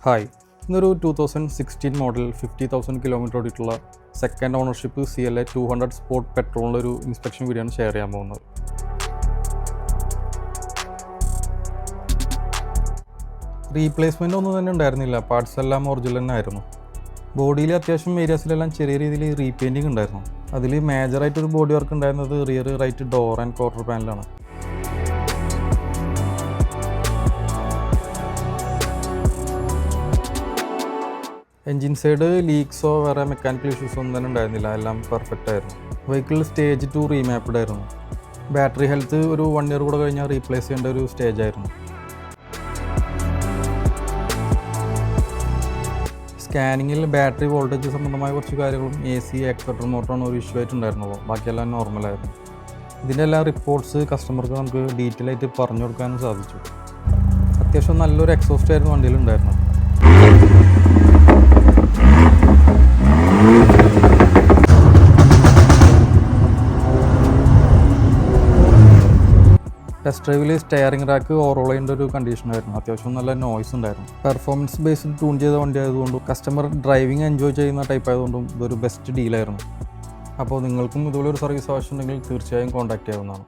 Hi, ഇന്നൊരു 2016 model 50,000 kilometre ഓടിയിട്ടുള്ള second ownership CLA 200 sport പെട്രോളിൻ്റെ ഒരു ഇൻസ്പെക്ഷൻ വീഡിയോ ആണ് ഷെയർ ചെയ്യാൻ പോകുന്നത്. റീപ്ലേസ്മെൻ്റ് ഒന്നും തന്നെ ഉണ്ടായിരുന്നില്ല, പാർട്സ് എല്ലാം ഒറിജിനൽ തന്നെ ആയിരുന്നു. ബോഡിയിൽ അത്യാവശ്യം ഏരിയാസിലെല്ലാം ചെറിയ രീതിയിൽ റീപെയിൻറ്റിങ് ഉണ്ടായിരുന്നു. അതിൽ മേജറായിട്ടൊരു ബോഡി വർക്ക് ഉണ്ടായിരുന്നത് rear right door and quarter പാനലാണ്. എൻജിൻ സൈഡ് ലീക്സോ വേറെ മെക്കാനിക്കൽ ഇഷ്യൂസോ ഒന്നും തന്നെ ഉണ്ടായിരുന്നില്ല, എല്ലാം പെർഫെക്റ്റ് ആയിരുന്നു. വെഹിക്കിൾ സ്റ്റേജ് 2 റീമാപ്ഡ് ആയിരുന്നു. ബാറ്ററി ഹെൽത്ത് ഒരു 1 ഇയർ കൂടെ കഴിഞ്ഞാൽ റീപ്ലേസ് ചെയ്യേണ്ട ഒരു സ്റ്റേജ് ആയിരുന്നു. സ്കാനിങ്ങിൽ ബാറ്ററി വോൾട്ടേജ് സംബന്ധമായ കുറച്ച് കാര്യങ്ങളും AC ആക്സിലറേറ്റർ മോട്ടറാണ് ഒരു ഇഷ്യൂ ആയിട്ടുണ്ടായിരുന്നുള്ളൂ, ബാക്കിയെല്ലാം നോർമലായിരുന്നു. ഇതിൻ്റെ എല്ലാ റിപ്പോർട്ട്സ് കസ്റ്റമർക്ക് നമുക്ക് ഡീറ്റെയിൽ ആയിട്ട് പറഞ്ഞു കൊടുക്കാനും സാധിച്ചു. അത്യാവശ്യം നല്ലൊരു എക്സോസ്റ്റ് ആയിരുന്നു വണ്ടിയിലുണ്ടായിരുന്നത്. ടെസ്റ്റ് ഡ്രൈവിൽ സ്റ്റെയറിംഗ് റാക്ക് ഓവറോൾ ചെയ്യേണ്ട ഒരു കണ്ടീഷനായിരുന്നു. അത്യാവശ്യം നല്ല നോയ്സ് ഉണ്ടായിരുന്നു. പെർഫോമൻസ് ബേസ്ഡ് ട്യൂൺ ചെയ്ത വണ്ടി ആയതുകൊണ്ടും കസ്റ്റമർ ഡ്രൈവിംഗ് എൻജോയ് ചെയ്യുന്ന ടൈപ്പ് ആയതുകൊണ്ടും ഇതൊരു ബെസ്റ്റ് ഡീലായിരുന്നു. അപ്പോൾ നിങ്ങൾക്കും ഇതുപോലൊരു സർവീസ് ആവശ്യമുണ്ടെങ്കിൽ തീർച്ചയായും കോൺടാക്റ്റ് ചെയ്യാവുന്നതാണ്.